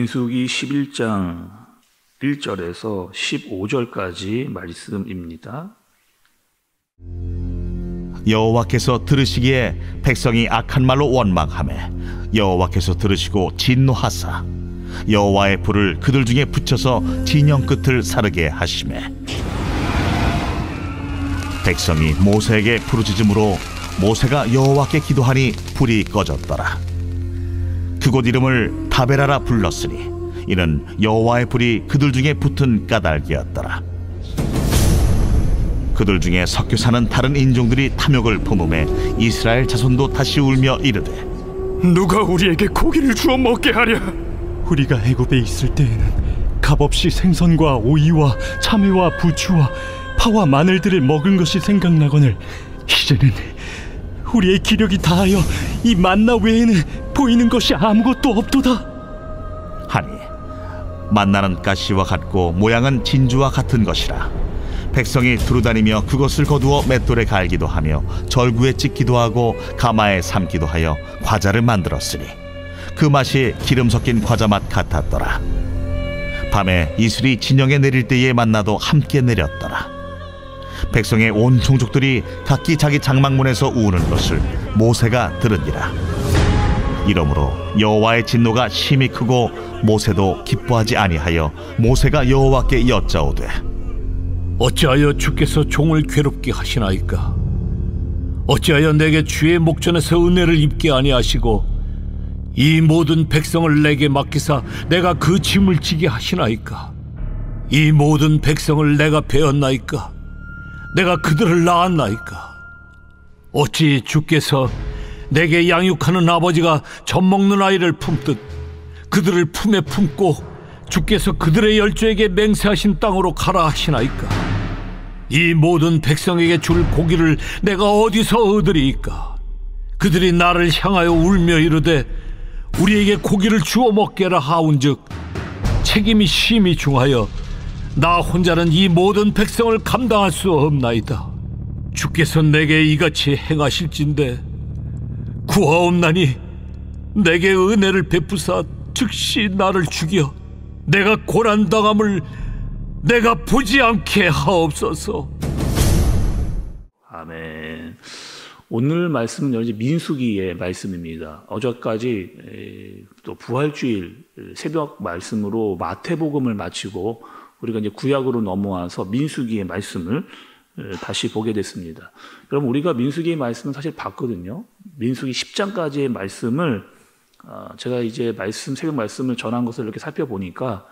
민수기 11장 1절에서 15절까지 말씀입니다. 여호와께서 들으시기에 백성이 악한 말로 원망하매 여호와께서 들으시고 진노하사 여호와의 불을 그들 중에 붙여서 진영 끝을 사르게 하시매 백성이 모세에게 부르짖음으로 모세가 여호와께 기도하니 불이 꺼졌더라. 그곳 이름을 다베라라 불렀으니 이는 여호와의 불이 그들 중에 붙은 까닭이었더라. 그들 중에 섞여 사는 다른 인종들이 탐욕을 품음에 이스라엘 자손도 다시 울며 이르되 누가 우리에게 고기를 주어 먹게 하랴? 우리가 애굽에 있을 때에는 값없이 생선과 오이와 참외와 부추와 파와 마늘들을 먹은 것이 생각나거늘 이제는 우리의 기력이 다하여 이 만나 외에는 보이는 것이 아무것도 없도다 하니 만나는 가시와 같고 모양은 진주와 같은 것이라 백성이 두루다니며 그것을 거두어 맷돌에 갈기도 하며 절구에 찍기도 하고 가마에 삶기도 하여 과자를 만들었으니 그 맛이 기름 섞인 과자 맛 같았더라. 밤에 이슬이 진영에 내릴 때에 만나도 함께 내렸더라. 백성의 온 종족들이 각기 자기 장막문에서 우는 것을 모세가 들으니라. 이러므로 여호와의 진노가 심히 크고 모세도 기뻐하지 아니하여 모세가 여호와께 여짜오되 어찌하여 주께서 종을 괴롭게 하시나이까? 어찌하여 내게 주의 목전에서 은혜를 입게 아니하시고 이 모든 백성을 내게 맡기사 내가 그 짐을 지게 하시나이까? 이 모든 백성을 내가 베었나이까? 내가 그들을 낳았나이까? 어찌 주께서 내게 양육하는 아버지가 젖 먹는 아이를 품듯 그들을 품에 품고 주께서 그들의 열조에게 맹세하신 땅으로 가라 하시나이까? 이 모든 백성에게 줄 고기를 내가 어디서 얻으리이까? 그들이 나를 향하여 울며 이르되 우리에게 고기를 주어 먹게라 하온즉 책임이 심히 중하여 나 혼자는 이 모든 백성을 감당할 수 없나이다. 주께서 내게 이같이 행하실진대 구하옵나니 내게 은혜를 베푸사 즉시 나를 죽여 내가 고난당함을 내가 보지 않게 하옵소서. 아멘. 오늘 말씀은 이제 민수기의 말씀입니다. 어제까지 또 부활주일 새벽 말씀으로 마태복음을 마치고 우리가 이제 구약으로 넘어와서 민수기의 말씀을 다시 보게 됐습니다. 여러분, 우리가 민수기의 말씀은 사실 봤거든요. 민수기 10장까지의 말씀을 제가 이제 새벽 말씀을 전한 것을 이렇게 살펴보니까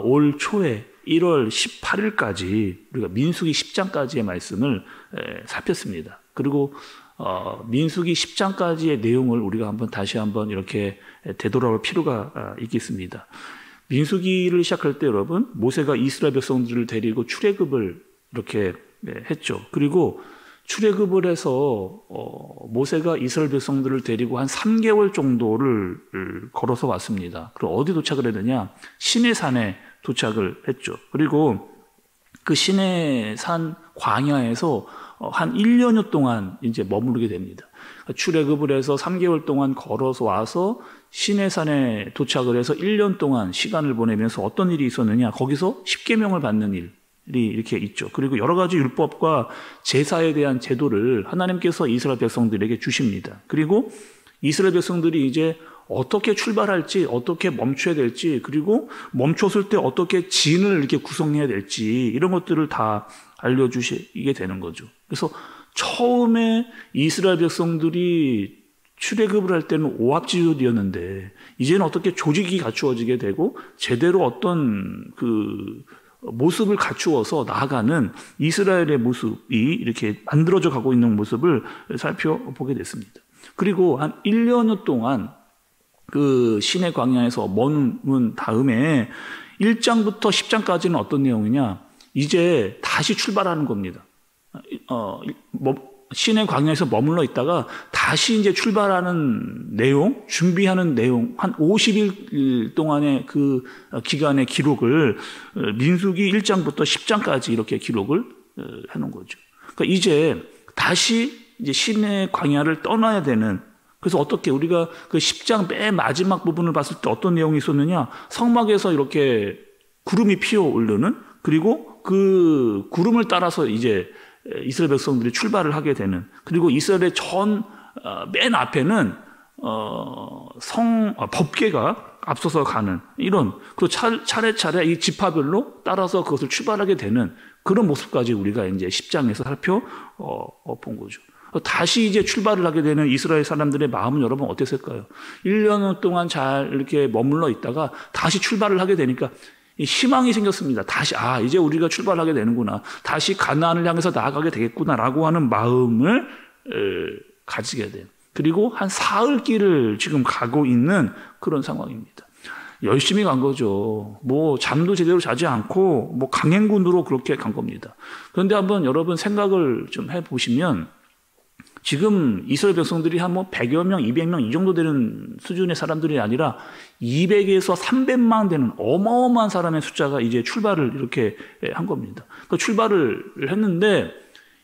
올 초에 1월 18일까지 우리가 민수기 10장까지의 말씀을 살폈습니다. 그리고 민수기 10장까지의 내용을 우리가 다시 한번 이렇게 되돌아올 필요가 있겠습니다. 민수기를 시작할 때 여러분, 모세가 이스라엘 백성들을 데리고 출애굽을 이렇게 했죠. 그리고 출애굽을 해서 모세가 이스라엘 백성들을 데리고 한 3개월 정도를 걸어서 왔습니다. 그리고 어디 도착을 했느냐? 시내산에 도착을 했죠. 그리고 그 시내산 광야에서 한 1년여 동안 이제 머무르게 됩니다. 출애굽을 해서 3개월 동안 걸어서 와서 시내산에 도착을 해서 1년 동안 시간을 보내면서 어떤 일이 있었느냐? 거기서 십계명을 받는 일이 이렇게 있죠. 그리고 여러 가지 율법과 제사에 대한 제도를 하나님께서 이스라엘 백성들에게 주십니다. 그리고 이스라엘 백성들이 이제 어떻게 출발할지, 어떻게 멈춰야 될지, 그리고 멈췄을 때 어떻게 진을 이렇게 구성해야 될지, 이런 것들을 다 알려주시게 되는 거죠. 그래서 처음에 이스라엘 백성들이 출애굽을 할 때는 오합지졸이었는데 이제는 어떻게 조직이 갖추어지게 되고 제대로 어떤 그 모습을 갖추어서 나아가는 이스라엘의 모습이 이렇게 만들어져 가고 있는 모습을 살펴보게 됐습니다. 그리고 한 1년여 동안 그 시내 광야에서 머문 다음에 1장부터 10장까지는 어떤 내용이냐? 이제 다시 출발하는 겁니다. 시내 광야에서 머물러 있다가 다시 이제 출발하는 내용, 준비하는 내용, 한 50일 동안의 그 기간의 기록을 민수기 1장부터 10장까지 이렇게 기록을 해놓은 거죠. 그러니까 이제 다시 이제 시내 광야를 떠나야 되는 그래서 어떻게 우리가 그 10장 맨 마지막 부분을 봤을 때 어떤 내용이 있었느냐? 성막에서 이렇게 구름이 피어오르는, 그리고 그 구름을 따라서 이제 이스라엘 백성들이 출발을 하게 되는, 그리고 이스라엘의 맨 앞에는 법궤가 앞서서 가는 이런, 그리고 차례차례 이 지파별로 따라서 그것을 출발하게 되는 그런 모습까지 우리가 이제 10장에서 살펴본 거죠. 다시 이제 출발을 하게 되는 이스라엘 사람들의 마음은 여러분 어땠을까요? 1년 동안 잘 이렇게 머물러 있다가 다시 출발을 하게 되니까 희망이 생겼습니다. 다시 이제 우리가 출발하게 되는구나. 다시 가나안을 향해서 나아가게 되겠구나라고 하는 마음을 가지게 돼요. 그리고 한 사흘 길을 지금 가고 있는 그런 상황입니다. 열심히 간 거죠. 뭐 잠도 제대로 자지 않고 뭐 강행군으로 그렇게 간 겁니다. 그런데 한번 여러분 생각을 좀 해보시면, 지금 이스라엘 백성들이 한 뭐 100여 명, 200명 이 정도 되는 수준의 사람들이 아니라 200에서 300만 되는 어마어마한 사람의 숫자가 이제 출발을 이렇게 한 겁니다. 그 출발을 했는데,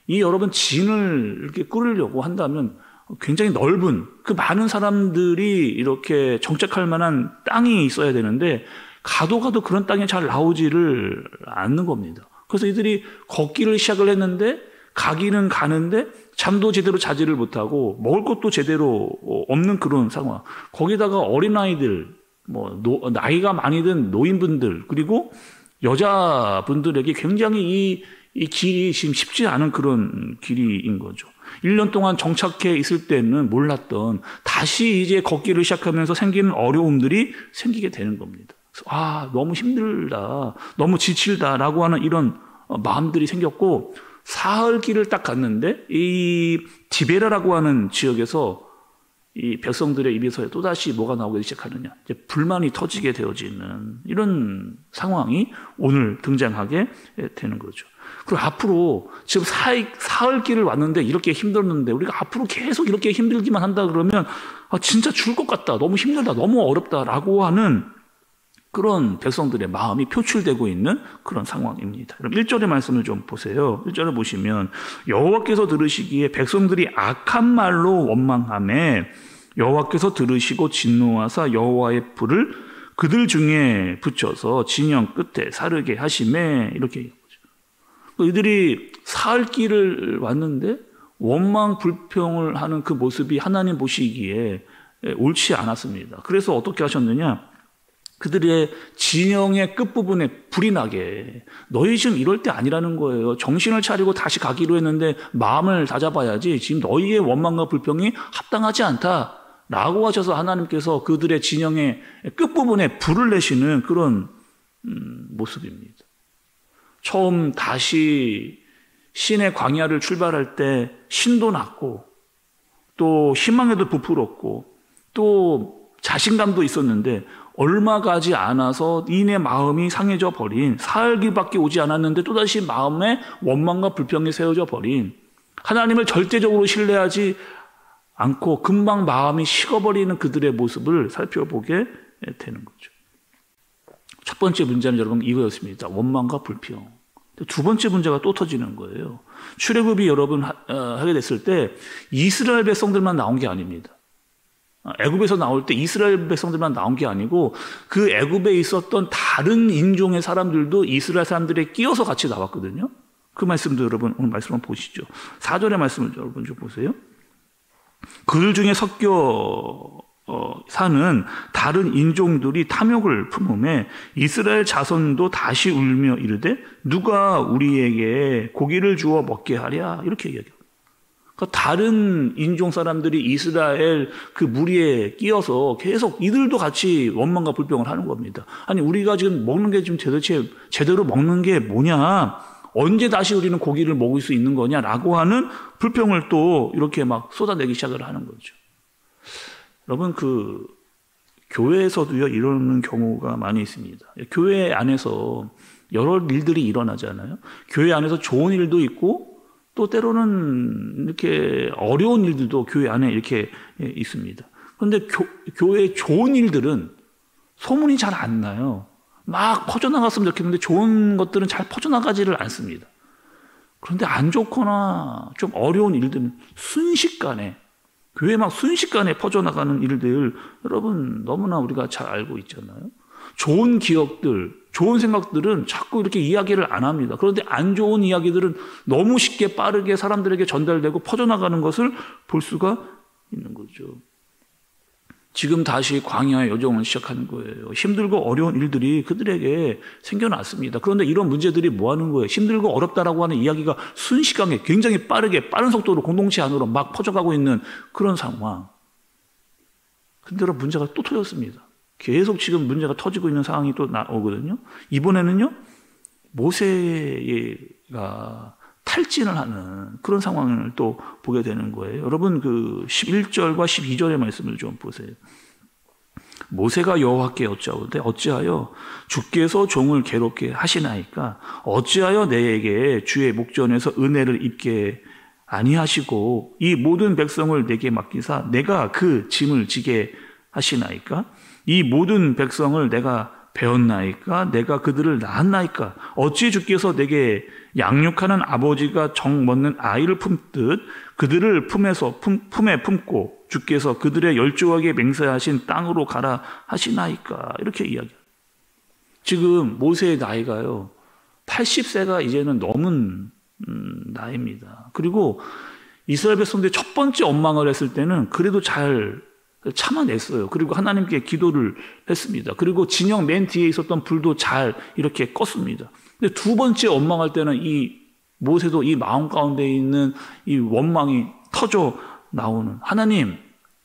이 여러분 진을 이렇게 꾸리려고 한다면 굉장히 넓은, 그 많은 사람들이 이렇게 정착할 만한 땅이 있어야 되는데 가도 그런 땅이 잘 나오지를 않는 겁니다. 그래서 이들이 걷기를 시작을 했는데 가기는 가는데 잠도 제대로 자지를 못하고 먹을 것도 제대로 없는 그런 상황. 거기다가 어린아이들, 나이가 많이 든 노인분들, 그리고 여자분들에게 굉장히 이 길이 지금 쉽지 않은 그런 길인 거죠. 1년 동안 정착해 있을 때는 몰랐던, 다시 이제 걷기를 시작하면서 생기는 어려움들이 생기게 되는 겁니다. 너무 힘들다, 너무 지칠다라고 하는 이런 마음들이 생겼고, 사흘 길을 딱 갔는데 이 디베라라고 하는 지역에서 이 백성들의 입에서 또다시 뭐가 나오기 시작하느냐, 이제 불만이 터지게 되어지는 이런 상황이 오늘 등장하게 되는 거죠. 그리고 앞으로 지금 사흘 길을 왔는데 이렇게 힘들었는데 우리가 앞으로 계속 이렇게 힘들기만 한다 그러면 진짜 죽을 것 같다, 너무 힘들다, 너무 어렵다라고 하는 그런 백성들의 마음이 표출되고 있는 그런 상황입니다. 그럼 1절의 말씀을 좀 보세요. 1절을 보시면, 여호와께서 들으시기에 백성들이 악한 말로 원망하매 여호와께서 들으시고 진노하사 여호와의 불을 그들 중에 붙여서 진영 끝에 사르게 하시매, 이렇게 얘기하죠. 이들이 사흘 길을 왔는데 원망 불평을 하는 그 모습이 하나님 보시기에 옳지 않았습니다. 그래서 어떻게 하셨느냐? 그들의 진영의 끝부분에 불이 나게, 너희 지금 이럴 때 아니라는 거예요. 정신을 차리고 다시 가기로 했는데 마음을 다잡아야지, 지금 너희의 원망과 불평이 합당하지 않다라고 하셔서 하나님께서 그들의 진영의 끝부분에 불을 내시는 그런 모습입니다. 처음 다시 신의 광야를 출발할 때 신도 났고 또 희망에도 부풀었고 또 자신감도 있었는데, 얼마 가지 않아서 이내 마음이 상해져 버린, 사흘길밖에 오지 않았는데 또다시 마음에 원망과 불평이 세워져 버린, 하나님을 절대적으로 신뢰하지 않고 금방 마음이 식어버리는 그들의 모습을 살펴보게 되는 거죠. 첫 번째 문제는 여러분 이거였습니다. 원망과 불평. 두 번째 문제가 또 터지는 거예요. 출애굽이 여러분 하게 됐을 때 이스라엘 백성들만 나온 게 아닙니다. 애굽에서 나올 때 이스라엘 백성들만 나온 게 아니고 그 애굽에 있었던 다른 인종의 사람들도 이스라엘 사람들에 끼어서 같이 나왔거든요. 그 말씀도 여러분 오늘 말씀 한번 보시죠. 4절의 말씀을 여러분 좀 보세요. 그들 중에 섞여 사는 다른 인종들이 탐욕을 품음에 이스라엘 자손도 다시 울며 이르되 누가 우리에게 고기를 주어 먹게 하랴, 이렇게 이야기합니다. 다른 인종 사람들이 이스라엘 그 무리에 끼어서 계속 이들도 같이 원망과 불평을 하는 겁니다. 아니, 우리가 지금 먹는 게 지금 도대체 제대로 먹는 게 뭐냐? 언제 다시 우리는 고기를 먹을 수 있는 거냐라고 하는 불평을 또 이렇게 막 쏟아내기 시작을 하는 거죠. 여러분, 그 교회에서도요 이러는 경우가 많이 있습니다. 교회 안에서 여러 일들이 일어나잖아요. 교회 안에서 좋은 일도 있고 또 때로는 이렇게 어려운 일들도 교회 안에 이렇게 있습니다. 그런데 교회의 좋은 일들은 소문이 잘 안 나요. 막 퍼져나갔으면 좋겠는데 좋은 것들은 잘 퍼져나가지를 않습니다. 그런데 안 좋거나 좀 어려운 일들은 순식간에 교회 막 순식간에 퍼져나가는 일들 여러분 너무나 우리가 잘 알고 있잖아요. 좋은 기억들, 좋은 생각들은 자꾸 이렇게 이야기를 안 합니다. 그런데 안 좋은 이야기들은 너무 쉽게 빠르게 사람들에게 전달되고 퍼져나가는 것을 볼 수가 있는 거죠. 지금 다시 광야의 여정을 시작하는 거예요. 힘들고 어려운 일들이 그들에게 생겨났습니다. 그런데 이런 문제들이 뭐 하는 거예요? 힘들고 어렵다라고 하는 이야기가 순식간에 굉장히 빠르게 빠른 속도로 공동체 안으로 막 퍼져가고 있는 그런 상황. 근데 문제가 또 터졌습니다. 계속 지금 문제가 터지고 있는 상황이 또 나오거든요. 이번에는요, 모세가 탈진을 하는 그런 상황을 또 보게 되는 거예요. 여러분 그 11절과 12절의 말씀을 좀 보세요. 모세가 여호와께 여짜오되 어찌하여 주께서 종을 괴롭게 하시나이까? 어찌하여 내게 주의 목전에서 은혜를 입게 아니하시고 이 모든 백성을 내게 맡기사 내가 그 짐을 지게 하시나이까? 이 모든 백성을 내가 배웠나이까? 내가 그들을 낳았나이까? 어찌 주께서 내게 양육하는 아버지가 정 먹는 아이를 품듯 그들을 품에 품고 주께서 그들의 열조에게 맹세하신 땅으로 가라 하시나이까? 이렇게 이야기합니다. 지금 모세의 나이가요 80세가 이제는 넘은 나이입니다. 그리고 이스라엘 백성들이 첫 번째 원망을 했을 때는 그래도 잘 참아냈어요. 그리고 하나님께 기도를 했습니다. 그리고 진영 맨 뒤에 있었던 불도 잘 이렇게 껐습니다. 근데 두 번째 원망할 때는 이 모세도 이 마음 가운데 있는 이 원망이 터져 나오는, 하나님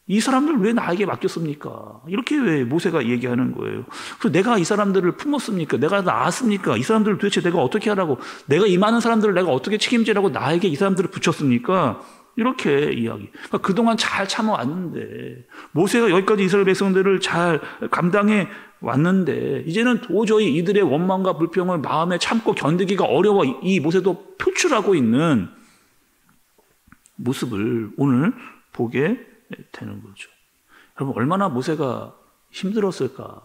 이 사람들 왜 나에게 맡겼습니까? 이렇게 왜 모세가 얘기하는 거예요. 그래서 내가 이 사람들을 품었습니까? 내가 낳았습니까? 이 사람들을 도대체 내가 어떻게 하라고, 내가 이 많은 사람들을 내가 어떻게 책임지라고 나에게 이 사람들을 붙였습니까? 이렇게 이야기. 그러니까 그동안 잘 참아왔는데, 모세가 여기까지 이스라엘 백성들을 잘 감당해 왔는데, 이제는 도저히 이들의 원망과 불평을 마음에 참고 견디기가 어려워 이 모세도 표출하고 있는 모습을 오늘 보게 되는 거죠. 여러분, 얼마나 모세가 힘들었을까.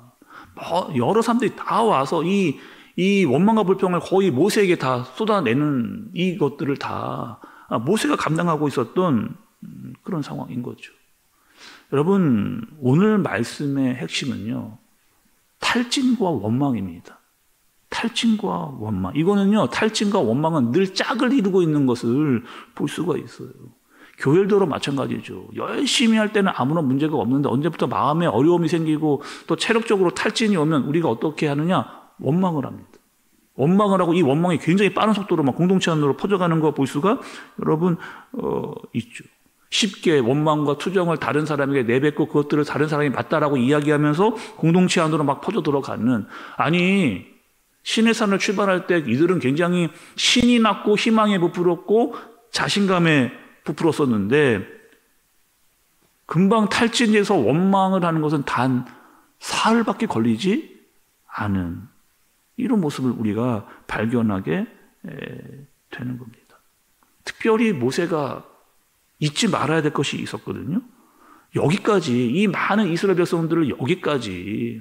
여러 사람들이 다 와서 이 원망과 불평을 거의 모세에게 다 쏟아내는 이것들을 다 모세가 감당하고 있었던 그런 상황인 거죠. 여러분, 오늘 말씀의 핵심은요, 탈진과 원망입니다. 탈진과 원망. 이거는요, 탈진과 원망은 늘 짝을 이루고 있는 것을 볼 수가 있어요. 교회들도 마찬가지죠. 열심히 할 때는 아무런 문제가 없는데 언제부터 마음에 어려움이 생기고 또 체력적으로 탈진이 오면 우리가 어떻게 하느냐? 원망을 합니다. 원망을 하고 이 원망이 굉장히 빠른 속도로 막 공동체 안으로 퍼져가는 거 볼 수가 여러분 있죠. 쉽게 원망과 투정을 다른 사람에게 내뱉고 그것들을 다른 사람이 맞다라고 이야기하면서 공동체 안으로 막 퍼져 들어가는, 아니 신의 산을 출발할 때 이들은 굉장히 신이 났고 희망에 부풀었고 자신감에 부풀었었는데 금방 탈진해서 원망을 하는 것은 단 사흘밖에 걸리지 않은 이런 모습을 우리가 발견하게 되는 겁니다. 특별히 모세가 잊지 말아야 될 것이 있었거든요. 여기까지 이 많은 이스라엘 백성들을 여기까지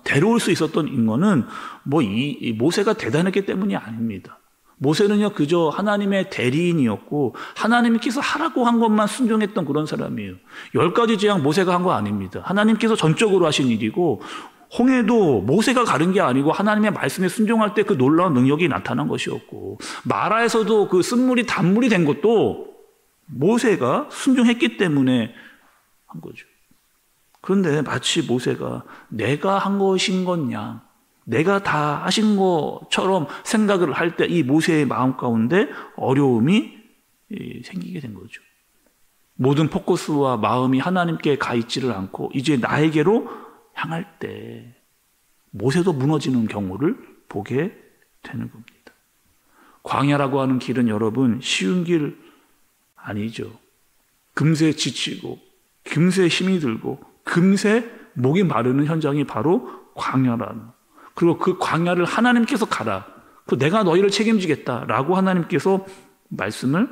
데려올 수 있었던 인거는 이 모세가 대단했기 때문이 아닙니다. 모세는요 그저 하나님의 대리인이었고 하나님께서 하라고 한 것만 순종했던 그런 사람이에요. 10가지 재앙 모세가 한 거 아닙니다. 하나님께서 전적으로 하신 일이고, 홍해도 모세가 가른 게 아니고 하나님의 말씀에 순종할 때 그 놀라운 능력이 나타난 것이었고, 마라에서도 그 쓴물이 단물이 된 것도 모세가 순종했기 때문에 한 거죠. 그런데 마치 모세가 내가 한 것인 것냐, 내가 다 하신 것처럼 생각을 할 때 이 모세의 마음 가운데 어려움이 생기게 된 거죠. 모든 포커스와 마음이 하나님께 가 있지를 않고 이제 나에게로 향할 때 모세도 무너지는 경우를 보게 되는 겁니다. 광야라고 하는 길은 여러분 쉬운 길 아니죠. 금세 지치고 금세 힘이 들고 금세 목이 마르는 현장이 바로 광야라는, 그리고 그 광야를 하나님께서 가라, 내가 너희를 책임지겠다라고 하나님께서 말씀을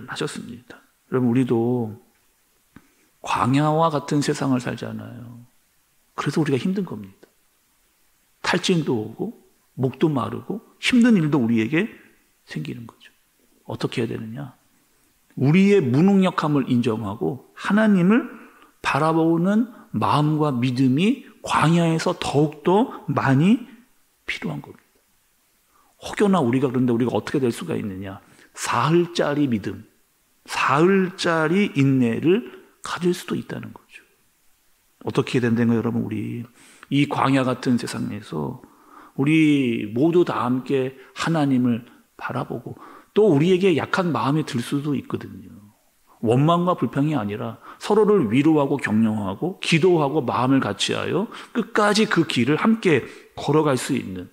하셨습니다. 여러분, 우리도 광야와 같은 세상을 살잖아요. 그래서 우리가 힘든 겁니다. 탈진도 오고 목도 마르고 힘든 일도 우리에게 생기는 거죠. 어떻게 해야 되느냐? 우리의 무능력함을 인정하고 하나님을 바라보는 마음과 믿음이 광야에서 더욱더 많이 필요한 겁니다. 혹여나 그런데 우리가 어떻게 될 수가 있느냐? 사흘짜리 믿음, 사흘짜리 인내를 가질 수도 있다는 거죠. 어떻게 된다는 여러분? 우리 이 광야 같은 세상에서 우리 모두 다 함께 하나님을 바라보고 또 우리에게 약한 마음이 들 수도 있거든요. 원망과 불평이 아니라 서로를 위로하고 격려하고 기도하고 마음을 같이하여 끝까지 그 길을 함께 걸어갈 수 있는,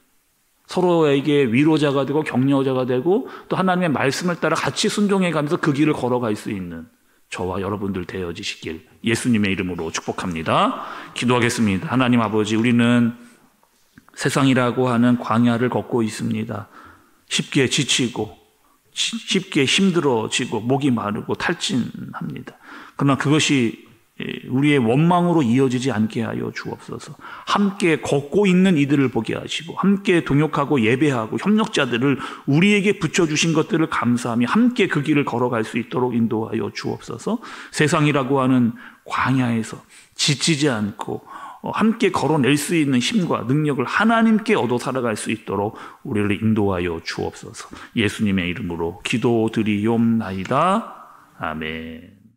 서로에게 위로자가 되고 격려자가 되고 또 하나님의 말씀을 따라 같이 순종해 가면서 그 길을 걸어갈 수 있는 저와 여러분들 되어지시길 예수님의 이름으로 축복합니다. 기도하겠습니다. 하나님 아버지, 우리는 세상이라고 하는 광야를 걷고 있습니다. 쉽게 지치고 쉽게 힘들어지고 목이 마르고 탈진합니다. 그러나 그것이 우리의 원망으로 이어지지 않게 하여 주옵소서. 함께 걷고 있는 이들을 보게 하시고 함께 동역하고 예배하고 협력자들을 우리에게 붙여주신 것들을 감사하며 함께 그 길을 걸어갈 수 있도록 인도하여 주옵소서. 세상이라고 하는 광야에서 지치지 않고 함께 걸어낼 수 있는 힘과 능력을 하나님께 얻어 살아갈 수 있도록 우리를 인도하여 주옵소서. 예수님의 이름으로 기도드리옵나이다. 아멘.